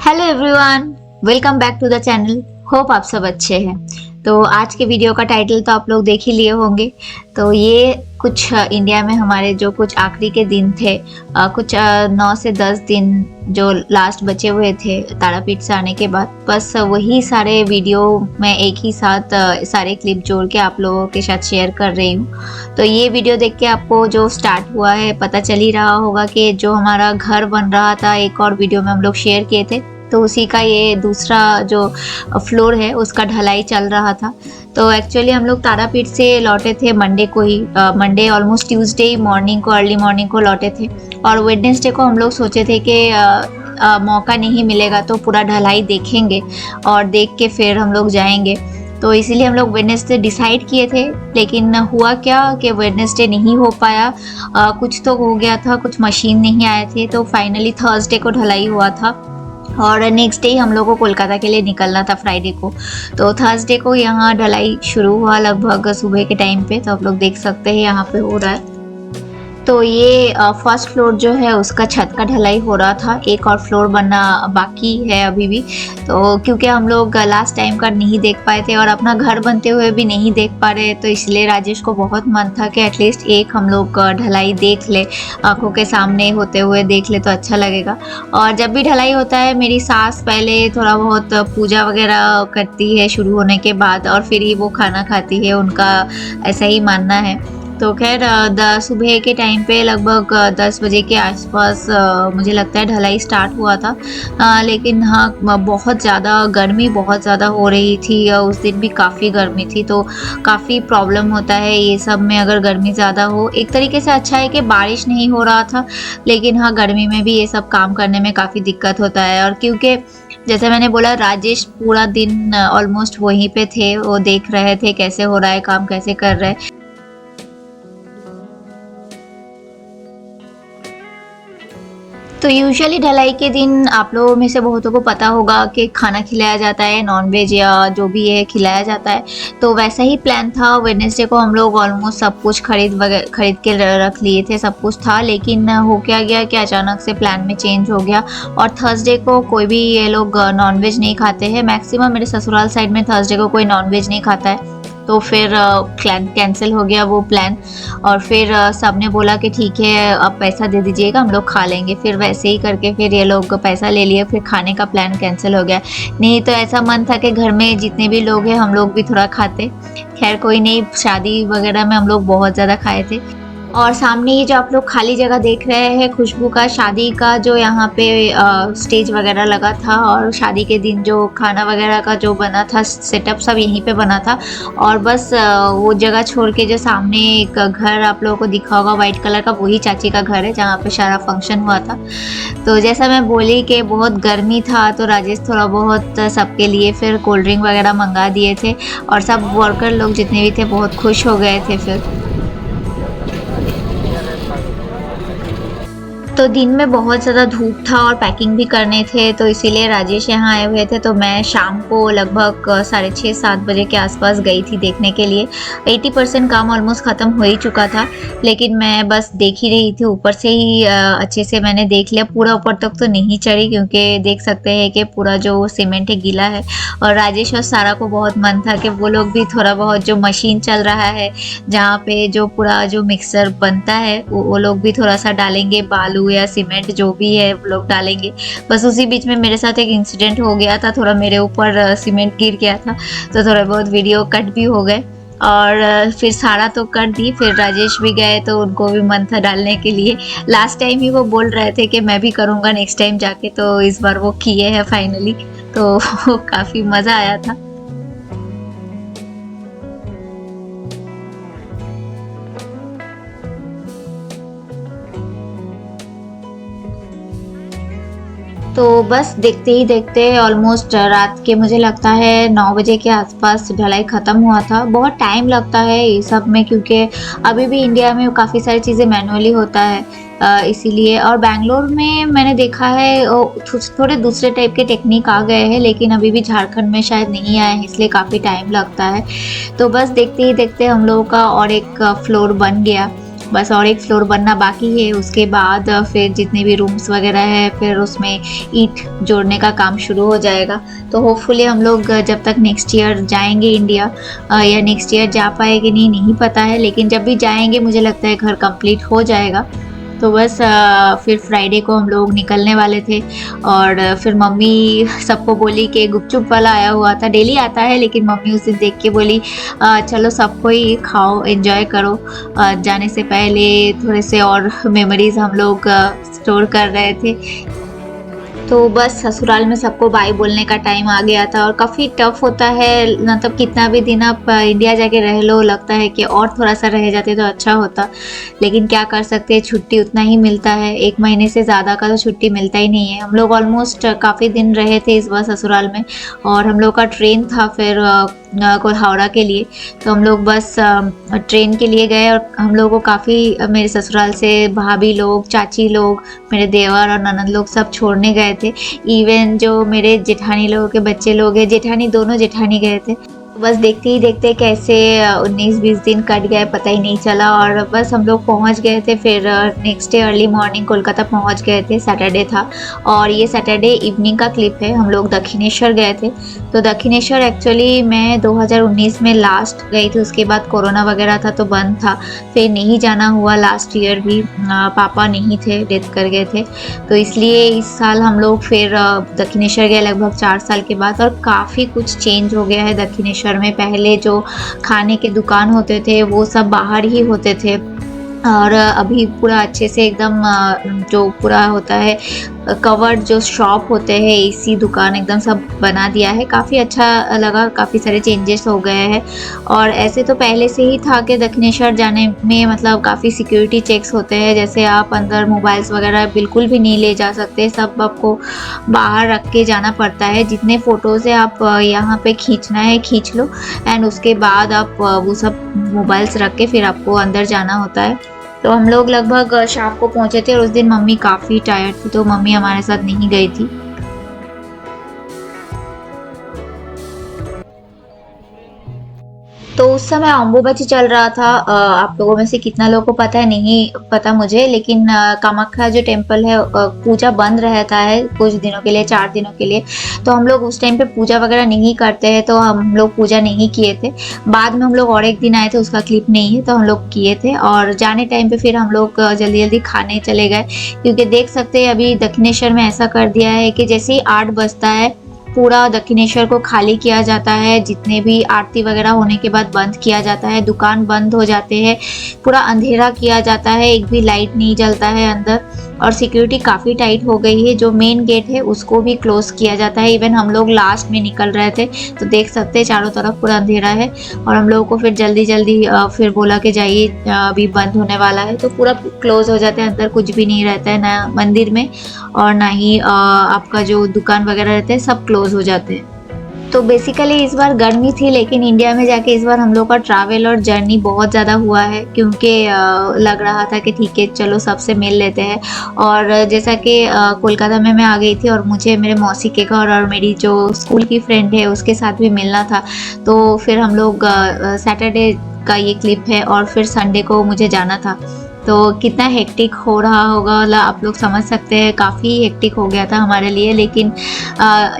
Hello everyone, welcome back to the channel. Hope आप सब अच्छे हैं। तो आज के वीडियो का टाइटल तो आप लोग देख ही लिए होंगे। तो ये कुछ इंडिया में हमारे जो कुछ आखिरी के दिन थे, कुछ 9 से 10 दिन जो लास्ट बचे हुए थे तारापीठ से आने के बाद, बस वही सारे वीडियो मैं एक ही साथ सारे क्लिप जोड़ के आप लोगों के साथ शेयर कर रही हूँ। तो ये वीडियो देख के आपको जो स्टार्ट हुआ है पता चल ही रहा होगा कि जो हमारा घर बन रहा था, एक और वीडियो में हम लोग शेयर किए थे, तो उसी का ये दूसरा जो फ्लोर है उसका ढलाई चल रहा था। तो एक्चुअली हम लोग तारापीठ से लौटे थे मंडे को ही, मंडे ऑलमोस्ट ट्यूसडे मॉर्निंग को, अर्ली मॉर्निंग को लौटे थे। और वेडनेसडे को हम लोग सोचे थे कि मौका नहीं मिलेगा तो पूरा ढलाई देखेंगे और देख के फिर हम लोग जाएंगे। तो इसीलिए हम लोग वेडनेसडे डिसाइड किए थे, लेकिन हुआ क्या कि वेडनेसडे नहीं हो पाया। कुछ तो हो गया था, कुछ मशीन नहीं आए थे, तो फाइनली थर्सडे को ढलाई हुआ था और नेक्स्ट डे हम लोग को कोलकाता के लिए निकलना था फ्राइडे को। तो थर्सडे को यहाँ ढलाई शुरू हुआ लगभग सुबह के टाइम पे। तो आप लोग देख सकते हैं यहाँ पे हो रहा है। तो ये फर्स्ट फ्लोर जो है उसका छत का ढलाई हो रहा था, एक और फ्लोर बनना बाकी है अभी भी। तो क्योंकि हम लोग लास्ट टाइम का नहीं देख पाए थे और अपना घर बनते हुए भी नहीं देख पा रहे, तो इसलिए राजेश को बहुत मन था कि एटलीस्ट एक हम लोग ढलाई देख ले, आंखों के सामने होते हुए देख ले तो अच्छा लगेगा। और जब भी ढलाई होता है मेरी सास पहले थोड़ा बहुत पूजा वगैरह करती है शुरू होने के बाद, और फिर ही वो खाना खाती है, उनका ऐसा ही मानना है। तो खैर सुबह के टाइम पे लगभग 10 बजे के आसपास मुझे लगता है ढलाई स्टार्ट हुआ था। लेकिन हाँ, बहुत ज़्यादा गर्मी बहुत ज़्यादा हो रही थी। उस दिन भी काफ़ी गर्मी थी, तो काफ़ी प्रॉब्लम होता है ये सब में अगर गर्मी ज़्यादा हो। एक तरीके से अच्छा है कि बारिश नहीं हो रहा था, लेकिन हाँ गर्मी में भी ये सब काम करने में काफ़ी दिक्कत होता है। और क्योंकि जैसे मैंने बोला, राजेश पूरा दिन ऑलमोस्ट वहीं पे थे, वो देख रहे थे कैसे हो रहा है काम, कैसे कर रहे हैं। तो यूजुअली ढलाई के दिन आप लोगों में से बहुतों को पता होगा कि खाना खिलाया जाता है, नॉनवेज या जो भी है खिलाया जाता है। तो वैसा ही प्लान था। वेडनेसडे को हम लोग ऑलमोस्ट सब कुछ खरीद के रख लिए थे, सब कुछ था। लेकिन हो क्या गया कि अचानक से प्लान में चेंज हो गया और थर्सडे को कोई भी ये लोग नॉनवेज नहीं खाते हैं। मैक्सिमम मेरे ससुराल साइड में थर्सडे को कोई नॉनवेज नहीं खाता है। तो फिर कैंसिल हो गया वो प्लान। और फिर सबने बोला कि ठीक है आप पैसा दे दीजिएगा, हम लोग खा लेंगे। फिर वैसे ही करके फिर ये लोग पैसा ले लिए, फिर खाने का प्लान कैंसिल हो गया। नहीं तो ऐसा मन था कि घर में जितने भी लोग हैं हम लोग भी थोड़ा खाते। खैर कोई नहीं, शादी वगैरह में हम लोग बहुत ज़्यादा खाए थे। और सामने ये जो आप लोग खाली जगह देख रहे हैं, खुशबू का शादी का जो यहाँ पे स्टेज वगैरह लगा था, और शादी के दिन जो खाना वगैरह का जो बना था सेटअप सब यहीं पे बना था। और बस वो जगह छोड़ के जो सामने एक घर आप लोगों को दिखा होगा वाइट कलर का, वही चाची का घर है जहाँ पे सारा फंक्शन हुआ था। तो जैसा मैं बोली कि बहुत गर्मी था, तो राजेश थोड़ा बहुत सबके लिए फिर कोल्ड ड्रिंक वगैरह मंगा दिए थे और सब वर्कर लोग जितने भी थे बहुत खुश हो गए थे। फिर तो दिन में बहुत ज़्यादा धूप था और पैकिंग भी करने थे, तो इसीलिए राजेश यहाँ आए हुए थे। तो मैं शाम को लगभग 6:30-7 बजे के आसपास गई थी देखने के लिए। 80% काम ऑलमोस्ट ख़त्म हो ही चुका था, लेकिन मैं बस देख ही रही थी। ऊपर से ही अच्छे से मैंने देख लिया, पूरा ऊपर तक तो नहीं चढ़ी क्योंकि देख सकते हैं कि पूरा जो सीमेंट है गीला है। और राजेश और सारा को बहुत मन था कि वो लोग भी थोड़ा बहुत जो मशीन चल रहा है जहाँ पे जो पूरा जो मिक्सर बनता है वो लोग भी थोड़ा सा डालेंगे, बालू या सीमेंट जो भी है वो लोग डालेंगे। बस उसी बीच में मेरे साथ एक इंसिडेंट हो गया था, थोड़ा मेरे ऊपर सीमेंट गिर गया था, तो थोड़ा बहुत वीडियो कट भी हो गए। और फिर सारा तो कर दी, फिर राजेश भी गए तो उनको भी मन था डालने के लिए। लास्ट टाइम ही वो बोल रहे थे कि मैं भी करूँगा नेक्स्ट टाइम जाके, तो इस बार वो किए हैं फाइनली। तो काफ़ी मज़ा आया था। तो बस देखते ही देखते ऑलमोस्ट रात के मुझे लगता है 9 बजे के आसपास ढलाई ख़त्म हुआ था। बहुत टाइम लगता है ये सब में, क्योंकि अभी भी इंडिया में काफ़ी सारी चीज़ें मैनुअली होता है, इसीलिए। और बैंगलोर में मैंने देखा है थोड़े दूसरे टाइप के टेक्निक आ गए हैं, लेकिन अभी भी झारखंड में शायद नहीं आए हैं, इसलिए काफ़ी टाइम लगता है। तो बस देखते ही देखते हम लोगों का और एक फ्लोर बन गया। बस और एक फ्लोर बनना बाकी है। उसके बाद फिर जितने भी रूम्स वगैरह है फिर उसमें ईंट जोड़ने का काम शुरू हो जाएगा। तो होपफुली हम लोग जब तक नेक्स्ट ईयर जाएंगे इंडिया, या नेक्स्ट ईयर जा पाएंगे नहीं पता है, लेकिन जब भी जाएंगे मुझे लगता है घर कंप्लीट हो जाएगा। तो बस फिर फ्राइडे को हम लोग निकलने वाले थे और फिर मम्मी सबको बोली कि गुपचुप वाला आया हुआ था, डेली आता है, लेकिन मम्मी उस दिन देख के बोली चलो सबको ही खाओ, एंजॉय करो। जाने से पहले थोड़े से और मेमोरीज हम लोग स्टोर कर रहे थे। तो बस ससुराल में सबको बाय बोलने का टाइम आ गया था और काफ़ी टफ होता है, मतलब कितना भी दिन आप इंडिया जाके रह लो, लगता है कि और थोड़ा सा रह जाते तो अच्छा होता, लेकिन क्या कर सकते हैं, छुट्टी उतना ही मिलता है, 1 महीने से ज़्यादा का तो छुट्टी मिलता ही नहीं है। हम लोग ऑलमोस्ट काफ़ी दिन रहे थे इस बार ससुराल में और हम लोग का ट्रेन था फिर को हावड़ा के लिए, तो हम लोग बस ट्रेन के लिए गए और हम लोगों को काफ़ी मेरे ससुराल से भाभी लोग, चाची लोग, मेरे देवर और ननद लोग सब छोड़ने गए थे। इवन जो मेरे जेठानी लोगों के बच्चे लोग हैं, जेठानी दोनों जेठानी गए थे। बस देखते ही देखते कैसे 19-20 दिन कट गए पता ही नहीं चला और बस हम लोग पहुंच गए थे। फिर next day early morning Kolkata पहुंच गए थे, सैटरडे था और ये सैटरडे इवनिंग का क्लिप है। हम लोग दक्षिणेश्वर गए थे। तो दक्षिणेश्वर एक्चुअली मैं 2019 में लास्ट गई थी, उसके बाद कोरोना वगैरह था तो बंद था, फिर नहीं जाना हुआ। लास्ट ईयर भी पापा नहीं थे, डेथ कर गए थे, तो इसलिए इस साल हम लोग फिर दक्षिणेश्वर गए लगभग 4 साल के बाद। और काफ़ी कुछ चेंज हो गया है दक्षिणेश्वर में। पहले जो खाने के दुकान होते थे वो सब बाहर ही होते थे और अभी पूरा अच्छे से एकदम जो पूरा होता है कवर्ड जो शॉप होते हैं, एसी दुकान एकदम सब बना दिया है। काफ़ी अच्छा लगा, काफ़ी सारे चेंजेस हो गए हैं। और ऐसे तो पहले से ही था कि दक्षिणेश्वर जाने में मतलब काफ़ी सिक्योरिटी चेक्स होते हैं, जैसे आप अंदर मोबाइल्स वगैरह बिल्कुल भी नहीं ले जा सकते, सब आपको बाहर रख के जाना पड़ता है। जितने फ़ोटोज़ है आप यहाँ पे खींचना है खींच लो एंड उसके बाद आप वो सब मोबाइल्स रख के फिर आपको अंदर जाना होता है। तो हम लोग लगभग शाम को पहुंचे थे और उस दिन मम्मी काफ़ी टायर्ड थी तो मम्मी हमारे साथ नहीं गई थी। तो उस समय अम्बुबाची चल रहा था। आप लोगों में से कितना लोगों को पता है नहीं पता मुझे, लेकिन कामाख्या जो टेम्पल है पूजा बंद रहता है कुछ दिनों के लिए, 4 दिनों के लिए। तो हम लोग उस टाइम पे पूजा वगैरह नहीं करते हैं, तो हम लोग पूजा नहीं किए थे। बाद में हम लोग और एक दिन आए थे, उसका क्लिप नहीं है, तो हम लोग किए थे। और जाने टाइम पे फिर हम लोग जल्दी जल्दी खाने चले गए, क्योंकि देख सकते हैं अभी दक्षिणेश्वर में ऐसा कर दिया है कि जैसे ही 8 बजता है पूरा दक्षिणेश्वर को खाली किया जाता है, जितने भी आरती वगैरह होने के बाद बंद किया जाता है, दुकान बंद हो जाते हैं, पूरा अंधेरा किया जाता है, एक भी लाइट नहीं जलता है अंदर। और सिक्योरिटी काफ़ी टाइट हो गई है, जो मेन गेट है उसको भी क्लोज किया जाता है। इवन हम लोग लास्ट में निकल रहे थे तो देख सकते हैं चारों तरफ पूरा अंधेरा है और हम लोगों को फिर जल्दी जल्दी फिर बोला कि जाइए अभी बंद होने वाला है, तो पूरा क्लोज हो जाता है, अंदर कुछ भी नहीं रहता है, ना मंदिर में और ना ही आपका जो दुकान वगैरह रहते हैं सब क्लोज हो जाते हैं। तो बेसिकली इस बार गर्मी थी, लेकिन इंडिया में जाके इस बार हम लोग का ट्रैवल और जर्नी बहुत ज़्यादा हुआ है, क्योंकि लग रहा था कि ठीक है चलो सबसे मिल लेते हैं। और जैसा कि कोलकाता में मैं आ गई थी और मुझे मेरे मौसी के घर और मेरी जो स्कूल की फ्रेंड है उसके साथ भी मिलना था, तो फिर हम लोग सैटरडे का ये क्लिप है और फिर संडे को मुझे जाना था। तो कितना हेक्टिक हो रहा होगा मतलब आप लोग समझ सकते हैं, काफ़ी हेक्टिक हो गया था हमारे लिए। लेकिन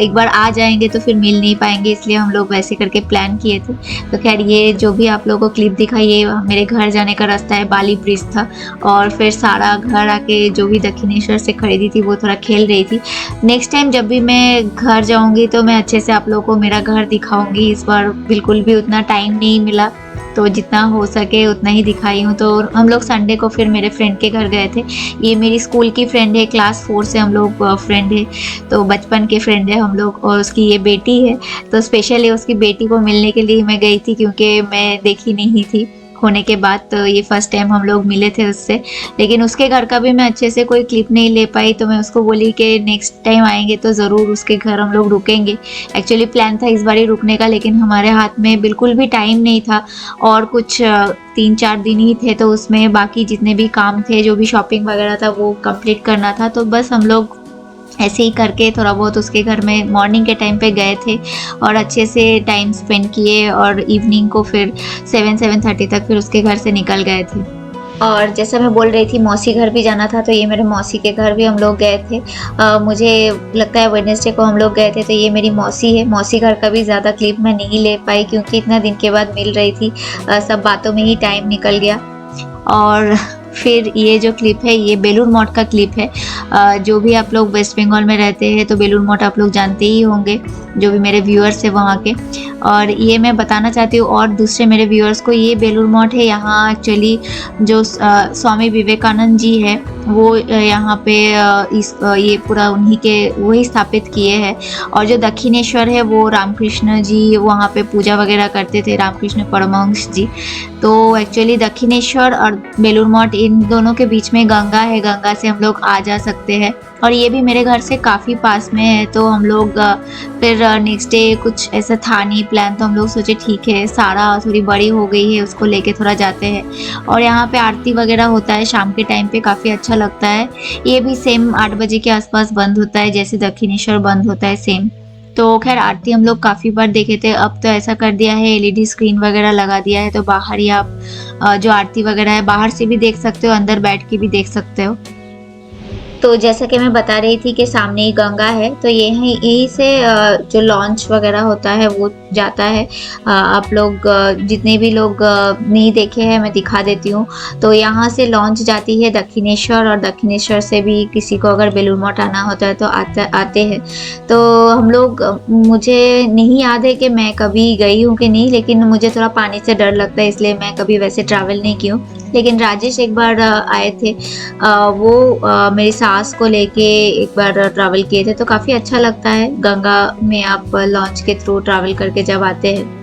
एक बार आ जाएंगे तो फिर मिल नहीं पाएंगे, इसलिए हम लोग वैसे करके प्लान किए थे। तो खैर ये जो भी आप लोगों को क्लिप दिखाई ये मेरे घर जाने का रास्ता है, बाली ब्रिज था और फिर सारा घर आके जो भी दक्षिणेश्वर से खरीदी थी वो थोड़ा खेल रही थी। नेक्स्ट टाइम जब भी मैं घर जाऊँगी तो मैं अच्छे से आप लोगों को मेरा घर दिखाऊँगी। इस बार बिल्कुल भी उतना टाइम नहीं मिला, तो जितना हो सके उतना ही दिखाई हूँ। तो हम लोग संडे को फिर मेरे फ्रेंड के घर गए थे। ये मेरी स्कूल की फ्रेंड है, क्लास 4 से हम लोग फ्रेंड है, तो बचपन के फ्रेंड है हम लोग। और उसकी ये बेटी है, तो स्पेशली उसकी बेटी को मिलने के लिए मैं गई थी, क्योंकि मैं देखी नहीं थी होने के बाद, तो ये फर्स्ट टाइम हम लोग मिले थे उससे। लेकिन उसके घर का भी मैं अच्छे से कोई क्लिप नहीं ले पाई, तो मैं उसको बोली कि नेक्स्ट टाइम आएंगे तो ज़रूर उसके घर हम लोग रुकेंगे। एक्चुअली प्लान था इस बार ही रुकने का, लेकिन हमारे हाथ में बिल्कुल भी टाइम नहीं था और कुछ 3-4 दिन ही थे, तो उसमें बाकी जितने भी काम थे, जो भी शॉपिंग वगैरह था वो कंप्लीट करना था। तो बस हम लोग ऐसे ही करके थोड़ा बहुत उसके घर में मॉर्निंग के टाइम पे गए थे और अच्छे से टाइम स्पेंड किए और इवनिंग को फिर 7-7:30 तक फिर उसके घर से निकल गए थे। और जैसा मैं बोल रही थी मौसी घर भी जाना था, तो ये मेरे मौसी के घर भी हम लोग गए थे। मुझे लगता है वेडनेसडे को हम लोग गए थे, तो ये मेरी मौसी है। मौसी घर का भी ज़्यादा क्लिप मैं नहीं ले पाई क्योंकि इतना दिन के बाद मिल रही थी, सब बातों में ही टाइम निकल गया। और फिर ये जो क्लिप है ये बेलूर मठ का क्लिप है। जो भी आप लोग वेस्ट बंगाल में रहते हैं तो बेलूर मठ आप लोग जानते ही होंगे, जो भी मेरे व्यूअर्स है वहाँ के। और ये मैं बताना चाहती हूँ और दूसरे मेरे व्यूअर्स को, ये बेलूर मठ है, यहाँ एक्चुअली जो स्वामी विवेकानंद जी है वो यहाँ पे ये पूरा उन्हीं के वही स्थापित किए हैं। और जो दक्षिणेश्वर है वो रामकृष्ण जी वहाँ पे पूजा वगैरह करते थे, रामकृष्ण परमहंस जी। तो एक्चुअली दक्षिणेश्वर और बेलूर मठ इन दोनों के बीच में गंगा है, गंगा से हम लोग आ जा सकते हैं। और ये भी मेरे घर से काफ़ी पास में है, तो हम लोग फिर नेक्स्ट डे कुछ ऐसा था नहीं प्लान, तो हम लोग सोचे ठीक है, सारा थोड़ी बड़ी हो गई है, उसको लेके थोड़ा जाते हैं। और यहाँ पे आरती वगैरह होता है शाम के टाइम पे, काफ़ी अच्छा लगता है। ये भी सेम 8 बजे के आसपास बंद होता है जैसे दक्षिणेश्वर बंद होता है सेम। तो खैर आरती हम लोग काफ़ी बार देखे थे, अब तो ऐसा कर दिया है एलईडी स्क्रीन वगैरह लगा दिया है, तो बाहर ही आप जो आरती वगैरह है बाहर से भी देख सकते हो, अंदर बैठ के भी देख सकते हो। तो जैसा कि मैं बता रही थी कि सामने ही गंगा है, तो यहीं से जो लॉन्च वगैरह होता है वो जाता है। आप लोग जितने भी लोग नहीं देखे हैं मैं दिखा देती हूँ। तो यहाँ से लॉन्च जाती है दक्षिणेश्वर, और दक्षिणेश्वर से भी किसी को अगर बेलूर मठ आना होता है तो आते हैं। तो हम लोग, मुझे नहीं याद है कि मैं कभी गई हूँ कि नहीं, लेकिन मुझे थोड़ा पानी से डर लगता है इसलिए मैं कभी वैसे ट्रैवल नहीं की हूँ। लेकिन राजेश एक बार आए थे, वो मेरी सास को लेके एक बार ट्रैवल किए थे, तो काफ़ी अच्छा लगता है गंगा में आप लॉन्च के थ्रू ट्रैवल करके जब आते हैं।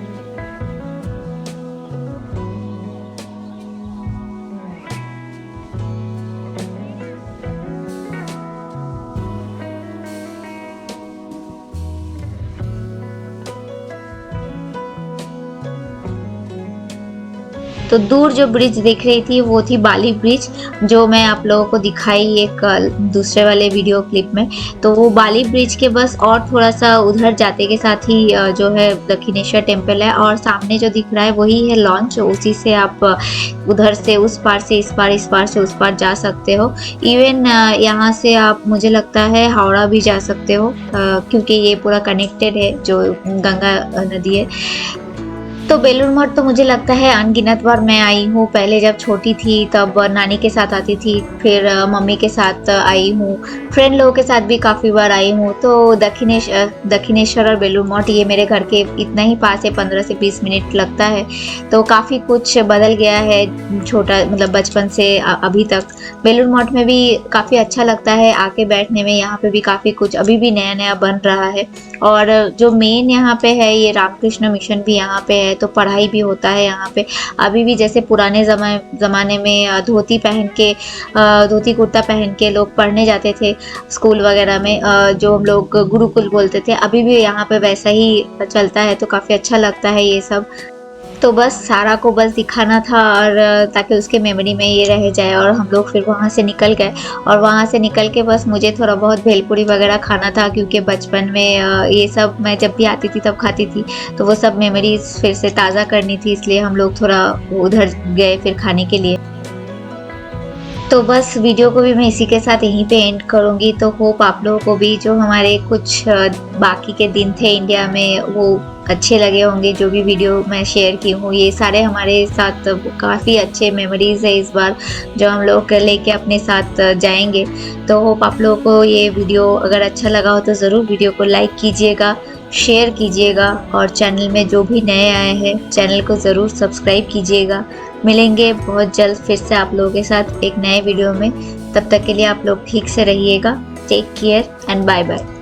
तो दूर जो ब्रिज दिख रही थी वो थी बाली ब्रिज, जो मैं आप लोगों को दिखाई एक दूसरे वाले वीडियो क्लिप में। तो वो बाली ब्रिज के बस और थोड़ा सा उधर जाते के साथ ही जो है दक्षिणेश्वर टेम्पल है, और सामने जो दिख रहा है वही है लॉन्च। उसी से आप उधर से उस पार से इस पार, इस पार से उस पार जा सकते हो। इवन यहाँ से आप, मुझे लगता है, हावड़ा भी जा सकते हो, क्योंकि ये पूरा कनेक्टेड है, जो गंगा नदी है। तो बेलूर मठ तो मुझे लगता है अनगिनत बार मैं आई हूँ। पहले जब छोटी थी तब नानी के साथ आती थी, फिर मम्मी के साथ आई हूँ, फ्रेंड लोगों के साथ भी काफ़ी बार आई हूँ। तो दक्षिणेश्वर और बेलूर मठ ये मेरे घर के इतना ही पास है, 15 से 20 मिनट लगता है। तो काफ़ी कुछ बदल गया है, छोटा मतलब बचपन से अभी तक। बेलूर मठ में भी काफ़ी अच्छा लगता है आके बैठने में, यहाँ पे भी काफ़ी कुछ अभी भी नया नया बन रहा है। और जो मेन यहाँ पे है ये रामकृष्ण मिशन भी यहाँ पे है, तो पढ़ाई भी होता है यहाँ पे अभी भी। जैसे पुराने ज़माने में धोती पहन के, धोती कुर्ता पहन के लोग पढ़ने जाते थे स्कूल वगैरह में, जो हम लोग गुरुकुल बोलते थे, अभी भी यहाँ पे वैसा ही चलता है। तो काफ़ी अच्छा लगता है ये सब। तो बस सारा को बस दिखाना था, और ताकि उसके मेमोरी में ये रह जाए। और हम लोग फिर वहाँ से निकल गए, और वहाँ से निकल के बस मुझे थोड़ा बहुत भेलपूरी वगैरह खाना था, क्योंकि बचपन में ये सब मैं जब भी आती थी तब खाती थी, तो वो सब मेमोरीज फिर से ताज़ा करनी थी, इसलिए हम लोग थोड़ा उधर गए फिर खाने के लिए। तो बस वीडियो को भी मैं इसी के साथ यहीं पे एंड करूँगी। तो होप आप लोगों को भी जो हमारे कुछ बाकी के दिन थे इंडिया में वो अच्छे लगे होंगे। जो भी वीडियो मैं शेयर की हूँ, ये सारे हमारे साथ काफ़ी अच्छे मेमोरीज है इस बार, जो हम लोग लेके अपने साथ जाएंगे। तो होप आप लोगों को ये वीडियो अगर अच्छा लगा हो तो ज़रूर वीडियो को लाइक कीजिएगा, शेयर कीजिएगा, और चैनल में जो भी नए आए हैं चैनल को ज़रूर सब्सक्राइब कीजिएगा। मिलेंगे बहुत जल्द फिर से आप लोगों के साथ एक नए वीडियो में। तब तक के लिए आप लोग ठीक से रहिएगा। Take care and bye bye.